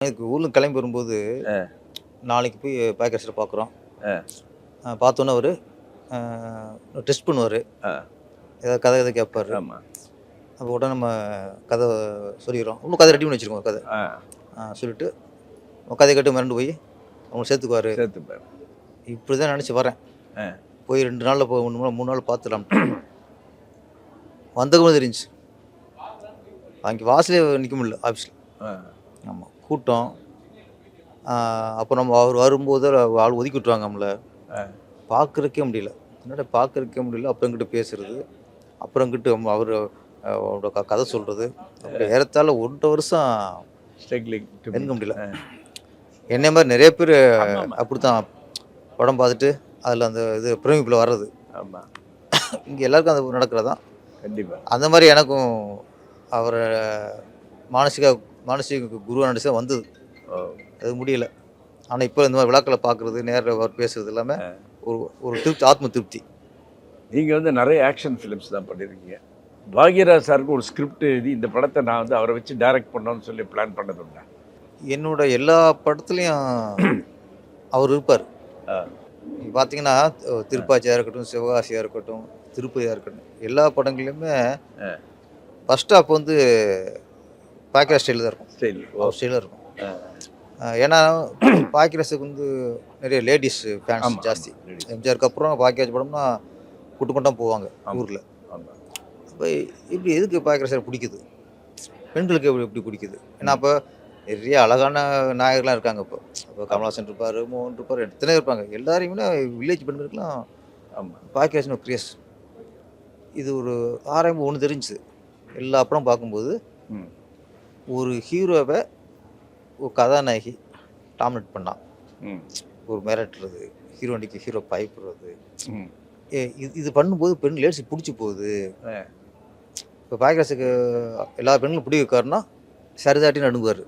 எனக்கு ஊர்ல கிளம்பி வரும்போது, நாளைக்கு போய் பேக்கர்ஸ்ல பார்க்குறோம். அ. பார்த்தோன்னே அவரு டெஸ்ட் பண்ணுவாரு. ஆ. ஏதாவது கதை எதாவது கேட்பாரு. ஆமா. அப்போ உடனே நம்ம கதை சொல்லிடுறோம். இன்னும் கதை ரெடி பண்ணி வச்சுருக்கோம் கதை. சொல்லிட்டு கதை கேட்டு மிரண்டு போய் அவங்க சேர்த்துக்குவாரு. சேர்த்துப்பாரு. இப்படி தான் நினச்சி வரேன். போய் 2 நாளில் 3 நாள் பார்த்துடலாம்ட்டு. வந்தவங்களும் தெரிஞ்சுச்சு. அங்கே வாசலே நிற்க முடியல ஆஃபீஸில். ஆமாம், கூட்டம். அப்போ நம்ம அவர் வரும்போது ஆள் ஒதுக்கி விட்டுருவாங்க நம்மளை. பார்க்குறக்கே முடியல. என்னடா பார்க்குறக்கே முடியல. அப்புறம் கிட்ட பேசுறது, அப்புறம் கிட்ட அவர் அவரோட கதை சொல்கிறது. அப்படி ஏறத்தாழ 1.5 வருஷம் எடுக்க முடியல. என்னை மாதிரி நிறைய பேர் அப்படி தான் படம் பார்த்துட்டு அதில் அந்த இது பிரமிப்பில் வர்றது. ஆமாம், இங்கே எல்லாருக்கும் அது நடக்கிறதான். கண்டிப்பாக அந்த மாதிரி எனக்கும் அவரை மானசீக குருவாக நடிச்சா வந்தது. அது முடியல. ஆனால் இப்போ இந்த மாதிரி விழாக்களை பார்க்குறது, நேரில் அவர் பேசுறது எல்லாமே ஒரு திருப்தி, ஆத்ம திருப்தி. நீங்கள் வந்து நிறைய ஆக்ஷன் ஃபிலிம்ஸ் தான் பண்ணியிருக்கீங்க. பாக்யராஜ் சாருக்கு ஒரு ஸ்கிரிப்ட் எழுதி இந்த படத்தை நான் வந்து அவரை வச்சு டைரக்ட் பண்ணோன்னு சொல்லி பிளான் பண்ணது உண்டா? என்னோட எல்லா படத்துலையும் அவர் இருப்பார். பார்த்தீங்கன்னா திருப்பாச்சியாக இருக்கட்டும், சிவகாசியாக இருக்கட்டும், திருப்பதியாக இருக்கட்டும், எல்லா படங்கள்லையுமே ஃபஸ்ட் ஹாஃப் வந்து பாக்கியராஜ் ஸ்டைலில் தான் இருக்கும். அவர் ஸ்டைலாக இருக்கும். ஏன்னா பாக்கியராஜுக்கு வந்து நிறைய லேடிஸ் ஃபேன்ஸ் ஜாஸ்தி. எம்ஜிஆருக்கு அப்புறம் பாக்கியராஜ் படம்னா கூட்டுக்கொண்டா போவாங்க ஊரில். அப்போ இப்படி எதுக்கு பாக்கியராஜ் பிடிக்குது, பெண்களுக்கு எப்படி பிடிக்குது? ஏன்னா அப்போ நிறைய அழகான நாயகர்லாம் இருக்காங்க. இப்போ கமலஹாசன் இருப்பார், மோகன் இருப்பார், எத்தனை இருப்பாங்க. எல்லாரையுமே வில்லேஜ் பெண்களுக்குலாம் பாக்கியராஜ்னு ஒரு கிரேஸ். இது ஒரு ஆரம்பம் ஒன்று தெரிஞ்சுது. எல்லா படம் பார்க்கும்போது ஒரு ஹீரோவை ஒரு கதாநாயகி டாமினேட் பண்ணான். ஒரு மிரட்டுறது, ஹீரோனிக்கு ஹீரோ பயப்படுறது, இது பண்ணும்போது பெண் லேடிஸ் பிடிச்சி போகுது. இப்போ பாக்கியராஜுக்கு எல்லா பெண்களும் பிடிக்காருன்னா சரிதாட்டின்னு நடுங்குவார்,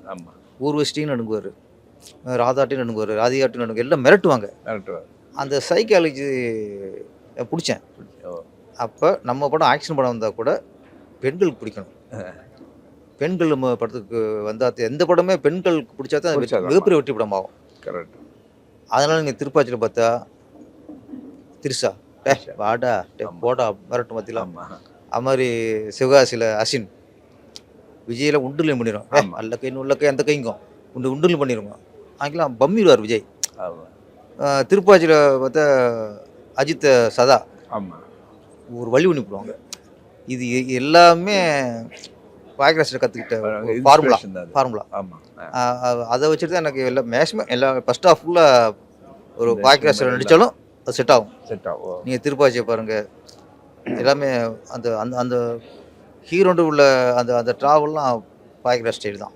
ஊர்வஷ்டின்னு நடுங்குவார், ராதாட்டின்னு நடுங்குவார், ராதிகாட்டின்னு நடுங்குவார், எல்லாம் மிரட்டுவாங்க. அந்த சைக்காலஜி பிடிச்சேன். அப்போ நம்ம படம் ஆக்ஷன் படம் வந்தால் கூட பெண்களுக்கு பிடிக்கணும். பெண்கள் நம்ம படத்துக்கு வந்தால் எந்த படமே பெண்களுக்கு பிடிச்சா தான் மிகப்பெரிய வெற்றி படம் ஆகும். கரெக்ட். அதனால் நீங்கள் திருப்பாச்சியில் பார்த்தா திரிஷா வாடா போடா மிரட்டும் பார்த்திலாம். அது மாதிரி சிவகாசியில் அசின், விஜயில் உண்டுலையும் பண்ணிடுவோம். அல்ல கை உள்ள கை அந்த கைங்கும் உண்டுலையும் பண்ணிடுவோம். அங்கெல்லாம் பம்மிடுவார் விஜய். திருப்பாச்சியில் பார்த்தா அஜித் சதா ஒரு வழி பண்ணி போடுவாங்க. இது எல்லாமே பாக்கியராஜில் கற்றுக்கிட்ட ஃபார்முலா. அதை வச்சுட்டு தான் எனக்கு எல்லாம் மேக்ஸிமம் எல்லாம் ஃபஸ்ட் ஆஃப் ஃபுல்லாக ஒரு பாக்கியராஜில் நடித்தாலும் அது செட் ஆகும். நீங்கள் திருப்பாச்சியை பாருங்கள், எல்லாமே அந்த அந்த அந்த ஹீரோண்டு உள்ள அந்த அந்த ட்ராவல்லாம் பாக்கியராஜ் ஸ்டைல் தான்.